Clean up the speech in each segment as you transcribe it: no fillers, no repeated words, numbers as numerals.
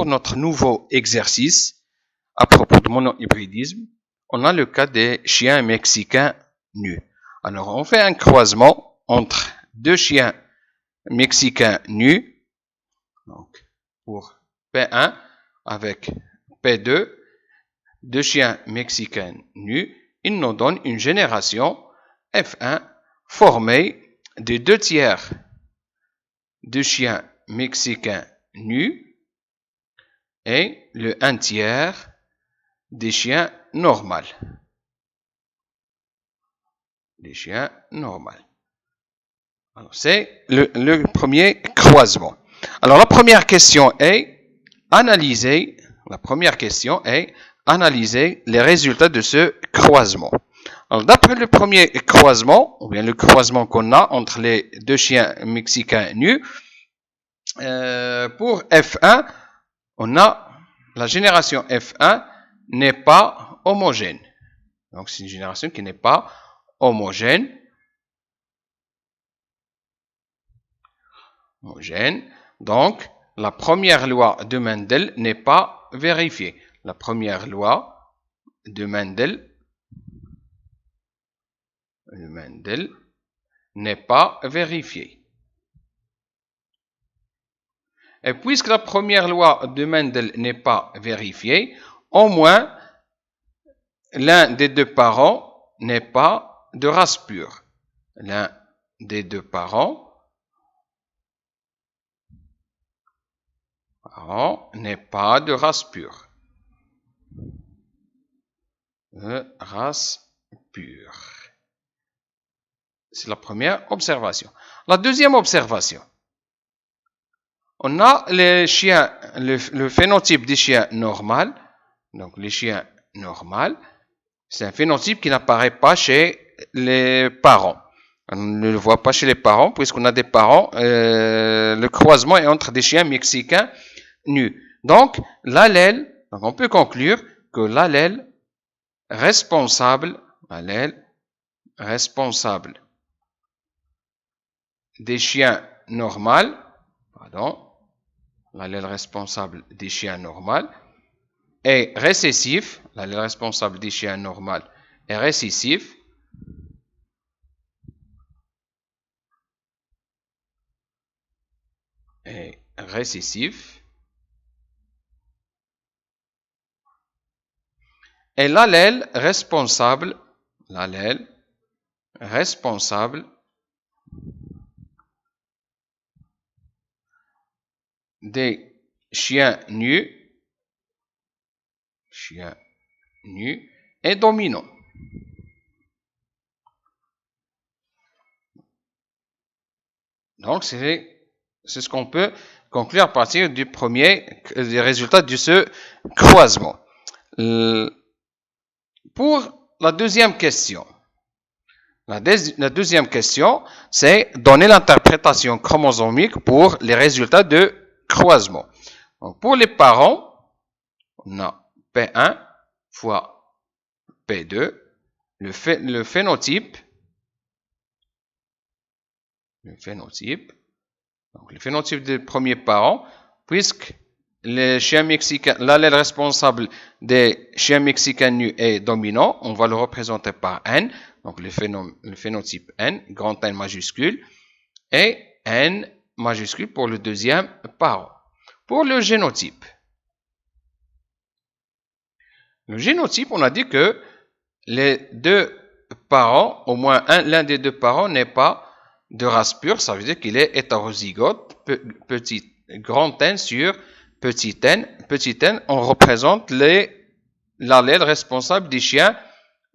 pour notre nouveau exercice à propos de monohybridisme, on a le cas des chiens mexicains nus. Alors, on fait un croisement entre deux chiens mexicains nus, donc pour P1 avec P2, deux chiens mexicains nus, il nous donne une génération F1 formée de 2/3 de chiens mexicains nus et le 1/3 des chiens normaux. Des chiens normaux. C'est le premier croisement. Alors la première question est analyser les résultats de ce croisement. Alors d'après le premier croisement, ou bien le croisement qu'on a entre les deux chiens mexicains nus, pour F1, on a la génération F1 n'est pas homogène. Donc c'est une génération qui n'est pas homogène. Donc, la première loi de Mendel n'est pas vérifiée. La première loi de Mendel n'est pas vérifiée. Et puisque la première loi de Mendel n'est pas vérifiée, au moins l'un des deux parents n'est pas de race pure. L'un des deux parents n'est pas de race pure. C'est la première observation. La deuxième observation. On a les chiens, le phénotype des chiens normal. Donc les chiens normaux, c'est un phénotype qui n'apparaît pas chez les parents. On ne le voit pas chez les parents puisqu'on a des parents. Le croisement est entre des chiens mexicains nus. Donc l'allèle, donc on peut conclure que l'allèle responsable des chiens normaux, l'allèle responsable des chiens normaux est récessif, l'allèle responsable des chiens normaux est récessif, et l'allèle responsable des chiens nus est dominant. Donc, c'est ce qu'on peut conclure à partir des résultats de ce croisement. Pour la deuxième question, la deuxième question, c'est donner l'interprétation chromosomique pour les résultats de croisement. Donc, pour les parents, on a P1 fois P2, le phénotype, donc le phénotype des premiers parents, puisque les chiens mexicains, l'allèle responsable des chiens mexicains nus est dominant, on va le représenter par N, donc le phénotype N, grand N majuscule, et N majuscule pour le deuxième parent. Pour le génotype, on a dit que les deux parents, au moins l'un des deux parents n'est pas de race pure, ça veut dire qu'il est hétérozygote, grand N sur petit n. Petit n, on représente l'allèle responsable des chiens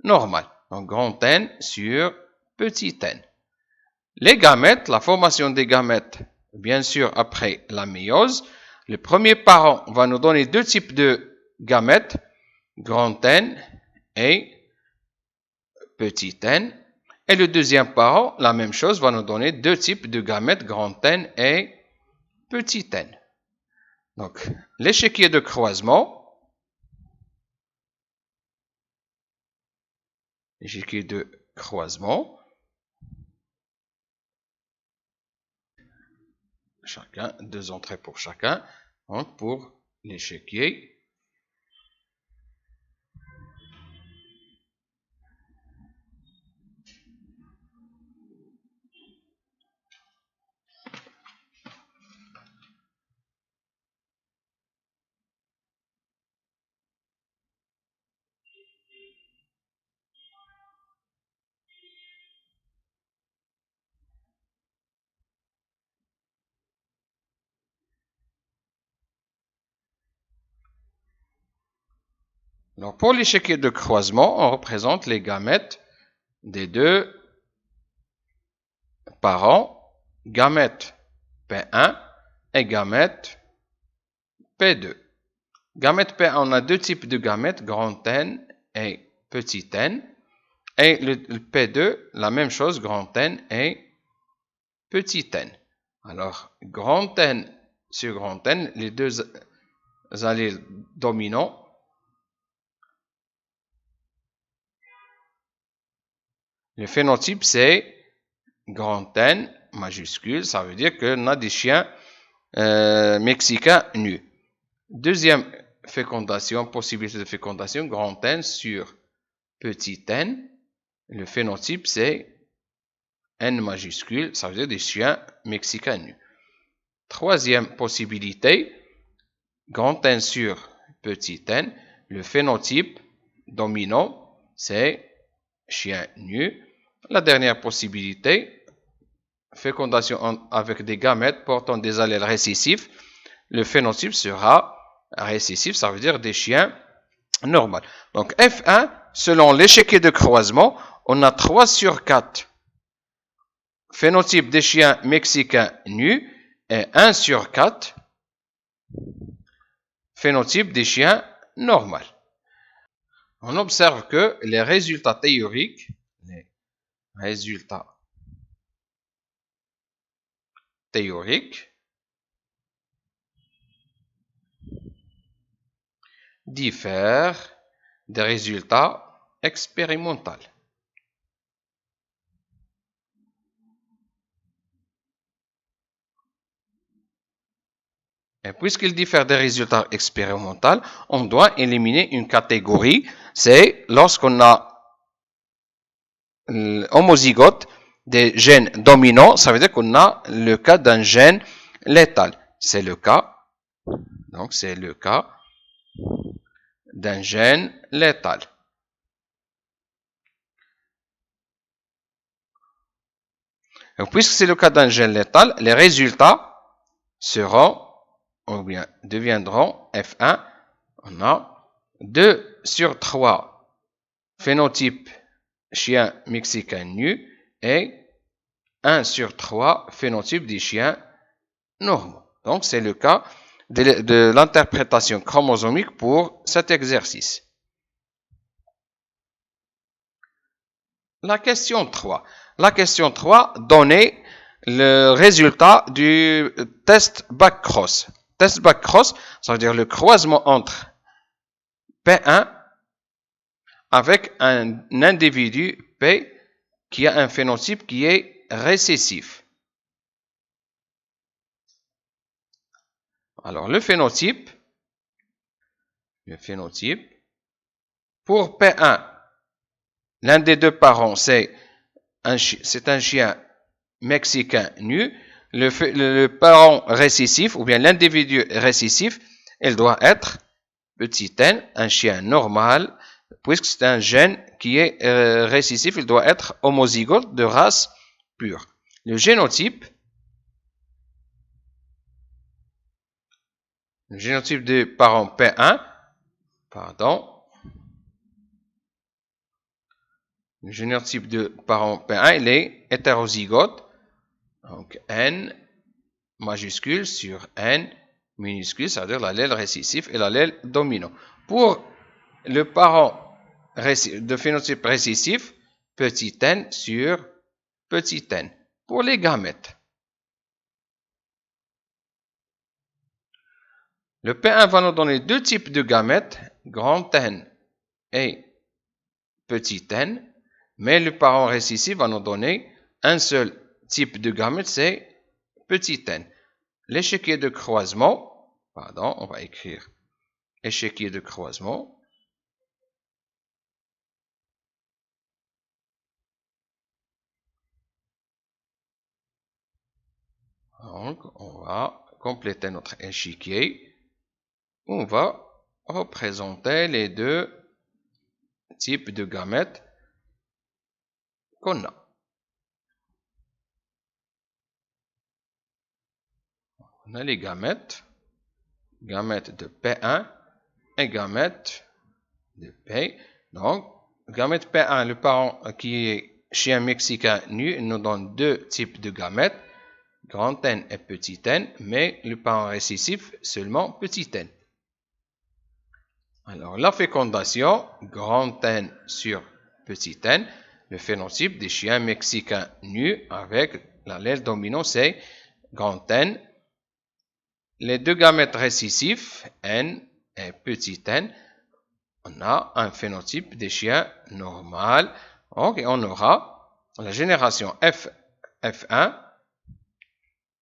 normaux. Donc grand N sur petit n. Les gamètes, la formation des gamètes, bien sûr après la méiose, le premier parent va nous donner deux types de gamètes, grand N et petit n. Et le deuxième parent, la même chose, va nous donner deux types de gamètes, grand N et petit n. Donc, l'échiquier de croisement, chacun, deux entrées pour chacun, donc pour l'échiquier. Donc, pour l'échiquier de croisement, on représente les gamètes des deux parents, gamète P1 et gamète P2. Gamète P1, on a deux types de gamètes, grand N et petit n. Et le P2, la même chose, grand N et petit n. Alors, grand N sur grand N, les deux alléles dominants. Le phénotype, c'est grand N majuscule, ça veut dire qu'on a des chiens mexicains nus. Deuxième fécondation, possibilité de fécondation, grand N sur petit n. Le phénotype, c'est N majuscule, ça veut dire des chiens mexicains nus. Troisième possibilité, grand N sur petit n. Le phénotype dominant, c'est chien nu. La dernière possibilité, fécondation avec des gamètes portant des allèles récessifs. Le phénotype sera récessif, ça veut dire des chiens normaux. Donc F1, selon l'échiquier de croisement, on a 3 sur 4 phénotypes des chiens mexicains nus et 1 sur 4 phénotypes des chiens normaux. On observe que les résultats théoriques diffèrent des résultats expérimentaux. Et puisqu'ils diffèrent des résultats expérimentaux, on doit éliminer une catégorie, c'est lorsqu'on a homozygote des gènes dominants, ça veut dire qu'on a le cas d'un gène létal. C'est le cas d'un gène létal. Et puisque c'est le cas d'un gène létal, les résultats seront ou bien deviendront F1. On a 2 sur 3 phénotypes chiens mexicains nus et 1 sur 3 phénotypes des chiens normaux. Donc, c'est le cas de l'interprétation chromosomique pour cet exercice. La question 3. La question 3 donnait le résultat du test back-cross. Test back-cross, ça veut dire le croisement entre P1 avec un individu P qui a un phénotype qui est récessif. Alors, le phénotype, pour P1, l'un des deux parents, c'est un chien mexicain nu. Le parent récessif, ou bien l'individu récessif, il doit être petit n, un chien normal, puisque c'est un gène qui est récessif, il doit être homozygote de race pure. Le génotype du parent P1, le génotype de parent P1, il est hétérozygote. Donc, N majuscule sur N minuscule, c'est-à-dire l'allèle récessif et l'allèle dominant. Pour le parent de phénotype récessif, petit n sur petit n. Pour les gamètes, le P1 va nous donner deux types de gamètes, grand N et petit n, mais le parent récessif va nous donner un seul type de gamète, c'est petit n. L'échiquier de croisement, on va écrire échiquier de croisement. Donc, on va compléter notre échiquier. On va représenter les deux types de gamètes qu'on a. On a les gamètes de P1 et gamète de P. Donc, gamète P1, le parent qui est chien mexicain nu, nous donne deux types de gamètes, grand N et petit n, mais le parent récessif seulement petit n. Alors, la fécondation, grand N sur petit n, le phénotype des chiens mexicains nus avec l'allèle dominant, c'est grand N. Les deux gamètes récessifs, N et petit n, on a un phénotype des chiens normal. Donc, on aura la génération F1,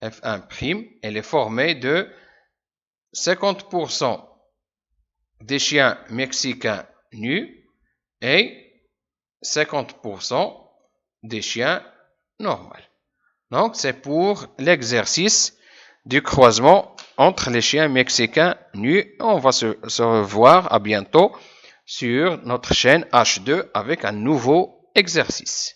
elle est formée de 50% des chiens mexicains nus et 50% des chiens normaux. Donc, c'est pour l'exercice du croisement entre les chiens mexicains nus. On va se revoir à bientôt sur notre chaîne H2 avec un nouveau exercice.